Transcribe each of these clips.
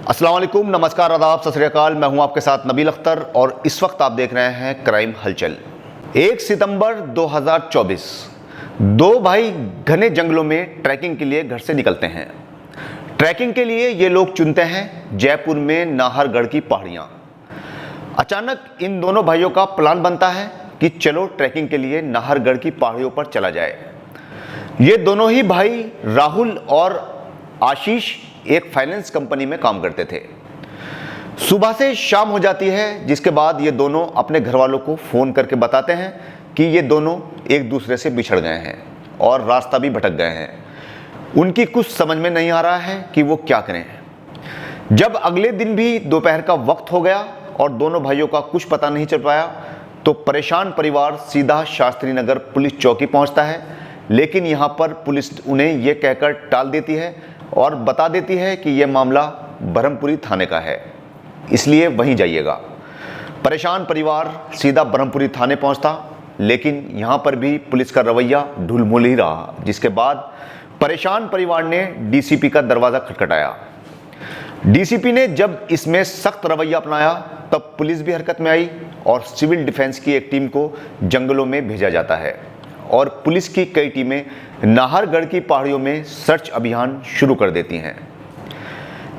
अस्सलाम वालेकुम, नमस्कार, आदाब, सत श्री अकाल। मैं हूं आपके साथ नबील अख्तर और इस वक्त आप देख रहे हैं क्राइम हलचल। 1 सितंबर 2024 दो भाई घने जंगलों में ट्रैकिंग के लिए घर से निकलते हैं। ट्रैकिंग के लिए ये लोग चुनते हैं जयपुर में नाहरगढ़ की पहाड़ियां। अचानक इन दोनों भाइयों का प्लान बनता है कि चलो ट्रैकिंग के लिए नाहरगढ़ की पहाड़ियों पर चला जाए। ये दोनों ही भाई राहुल और आशीष एक फाइनेंस कंपनी में काम करते थे। सुबह से शाम हो जाती है, जिसके बाद ये दोनों अपने घर वालों को फ़ोन करके बताते हैं कि ये दोनों एक दूसरे से बिछड़ गए हैं और रास्ता भी भटक गए हैं। उनकी कुछ समझ में नहीं आ रहा है कि वो क्या करें। जब अगले दिन भी दोपहर का वक्त हो गया और दोनों भाइयों का कुछ पता नहीं चल पाया, तो परेशान परिवार सीधा शास्त्री नगर पुलिस चौकी पहुंचता है। लेकिन यहाँ पर पुलिस उन्हें यह कहकर टाल देती है और बता देती है कि यह मामला ब्रह्मपुरी थाने का है, इसलिए वहीं जाइएगा। परेशान परिवार सीधा ब्रह्मपुरी थाने पहुंचता, लेकिन यहाँ पर भी पुलिस का रवैया ढुलमुल ही रहा। जिसके बाद परेशान परिवार ने डीसीपी का दरवाज़ा खटखटाया। डीसीपी ने जब इसमें सख्त रवैया अपनाया, तब पुलिस भी हरकत में आई और सिविल डिफेंस की एक टीम को जंगलों में भेजा जाता है और पुलिस की कई टीमें नाहरगढ़ की पहाड़ियों में सर्च अभियान शुरू कर देती हैं।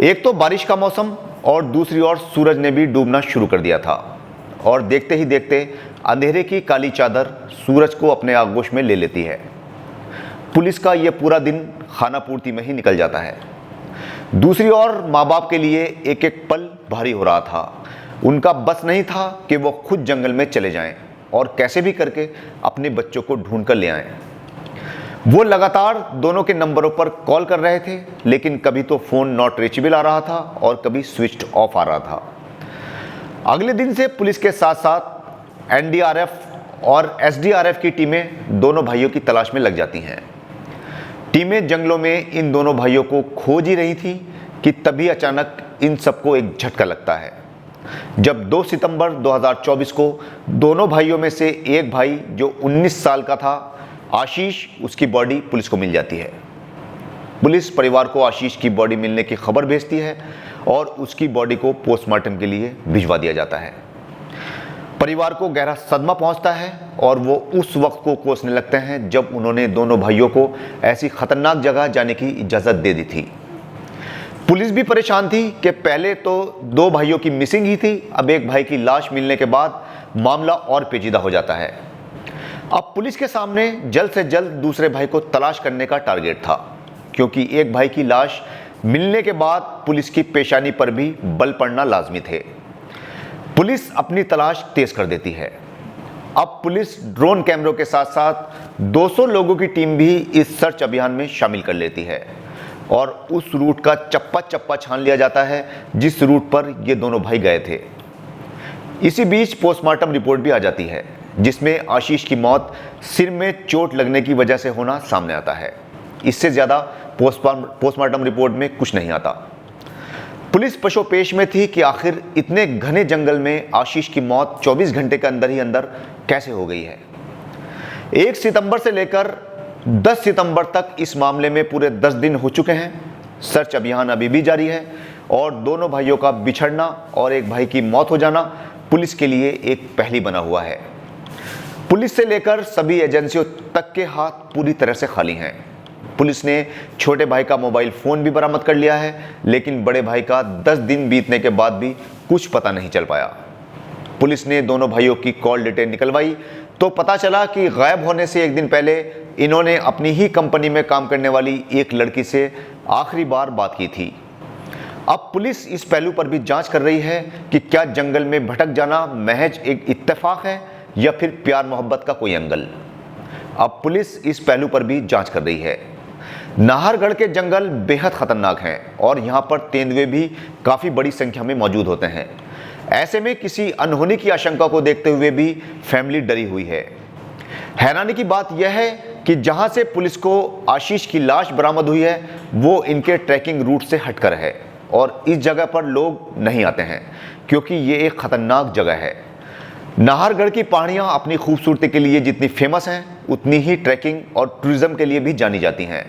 एक तो बारिश का मौसम और दूसरी ओर सूरज ने भी डूबना शुरू कर दिया था और देखते ही देखते अंधेरे की काली चादर सूरज को अपने आगोश में ले लेती है। पुलिस का यह पूरा दिन खाना पूर्ति में ही निकल जाता है। दूसरी ओर माँ बाप के लिए एक एक पल भारी हो रहा था। उनका बस नहीं था कि वो खुद जंगल में चले जाएं और कैसे भी करके अपने बच्चों को ढूंढ कर ले आएं। वो लगातार दोनों के नंबरों पर कॉल कर रहे थे, लेकिन कभी तो फ़ोन नॉट रीचेबल आ रहा था और कभी स्विच्ड ऑफ आ रहा था। अगले दिन से पुलिस के साथ साथ एनडीआरएफ और एसडीआरएफ की टीमें दोनों भाइयों की तलाश में लग जाती हैं। टीमें जंगलों में इन दोनों भाइयों को खोज ही रही थी कि तभी अचानक इन सबको एक झटका लगता है, जब 2 सितंबर 2024 को दोनों भाइयों में से एक भाई जो 19 साल का था, आशीष, उसकी बॉडी पुलिस को मिल जाती है। पुलिस परिवार को आशीष की बॉडी मिलने की खबर भेजती है और उसकी बॉडी को पोस्टमार्टम के लिए भिजवा दिया जाता है। परिवार को गहरा सदमा पहुंचता है और वो उस वक्त को कोसने लगते हैं जब उन्होंने दोनों भाइयों को ऐसी खतरनाक जगह जाने की इजाज़त दे दी थी। पुलिस भी परेशान थी कि पहले तो 2 भाइयों की मिसिंग ही थी, अब एक भाई की लाश मिलने के बाद मामला और पेचीदा हो जाता है। अब पुलिस के सामने जल्द से जल्द दूसरे भाई को तलाश करने का टारगेट था, क्योंकि एक भाई की लाश मिलने के बाद पुलिस की पेशानी पर भी बल पड़ना लाजमी थे। पुलिस अपनी तलाश तेज कर देती है। अब पुलिस ड्रोन कैमरों के साथ साथ 200 लोगों की टीम भी इस सर्च अभियान में शामिल कर लेती है और उस रूट का चप्पा चप्पा छान लिया जाता है जिस रूट पर ये दोनों भाई गए थे। इसी बीच पोस्टमार्टम रिपोर्ट भी आ जाती है, जिसमें आशीष की मौत सिर में चोट लगने की वजह से होना सामने आता है। इससे ज़्यादा पोस्टमार्टम रिपोर्ट में कुछ नहीं आता। पुलिस पशोपेश में थी कि आखिर इतने घने जंगल में आशीष की मौत 24 घंटे के अंदर ही अंदर कैसे हो गई है। 1 सितंबर से लेकर 10 सितंबर तक इस मामले में पूरे 10 दिन हो चुके हैं। सर्च अभियान अभी भी जारी है और दोनों भाइयों का बिछड़ना और एक भाई की मौत हो जाना पुलिस के लिए एक पहेली बना हुआ है। पुलिस से लेकर सभी एजेंसियों तक के हाथ पूरी तरह से खाली हैं। पुलिस ने छोटे भाई का मोबाइल फ़ोन भी बरामद कर लिया है, लेकिन बड़े भाई का 10 दिन बीतने के बाद भी कुछ पता नहीं चल पाया। पुलिस ने दोनों भाइयों की कॉल डिटेल निकलवाई तो पता चला कि गायब होने से एक दिन पहले इन्होंने अपनी ही कंपनी में काम करने वाली एक लड़की से आखिरी बार बात की थी। अब पुलिस इस पहलू पर भी जांच कर रही है कि क्या जंगल में भटक जाना महज एक इत्तेफाक है या फिर प्यार मोहब्बत का कोई एंगल। अब पुलिस इस पहलू पर भी जांच कर रही है। नाहरगढ़ के जंगल बेहद खतरनाक हैं और यहाँ पर तेंदुए भी काफ़ी बड़ी संख्या में मौजूद होते हैं। ऐसे में किसी अनहोनी की आशंका को देखते हुए भी फैमिली डरी हुई है। हैरानी की बात यह है कि जहाँ से पुलिस को आशीष की लाश बरामद हुई है, वो इनके ट्रैकिंग रूट से हटकर है और इस जगह पर लोग नहीं आते हैं, क्योंकि ये एक खतरनाक जगह है। नाहरगढ़ की पहाड़ियाँ अपनी खूबसूरती के लिए जितनी फेमस हैं, उतनी ही ट्रैकिंग और टूरिज्म के लिए भी जानी जाती हैं।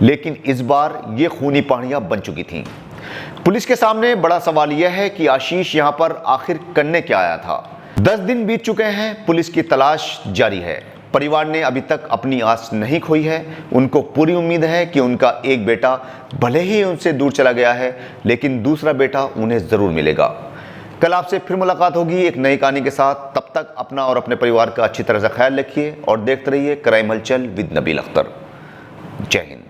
लेकिन इस बार ये खूनी पहाड़ियाँ बन चुकी थीं। पुलिस के सामने बड़ा सवाल यह है कि आशीष यहां पर आखिर करने क्या आया था। 10 दिन बीत चुके हैं, पुलिस की तलाश जारी है। परिवार ने अभी तक अपनी आस नहीं खोई है। उनको पूरी उम्मीद है कि उनका एक बेटा भले ही उनसे दूर चला गया है, लेकिन दूसरा बेटा उन्हें जरूर मिलेगा। कल आपसे फिर मुलाकात होगी एक नई कहानी के साथ। तब तक अपना और अपने परिवार का अच्छी तरह से ख्याल रखिए और देखते रहिए क्राइम हलचल विद नबील अख्तर। जय हिंद।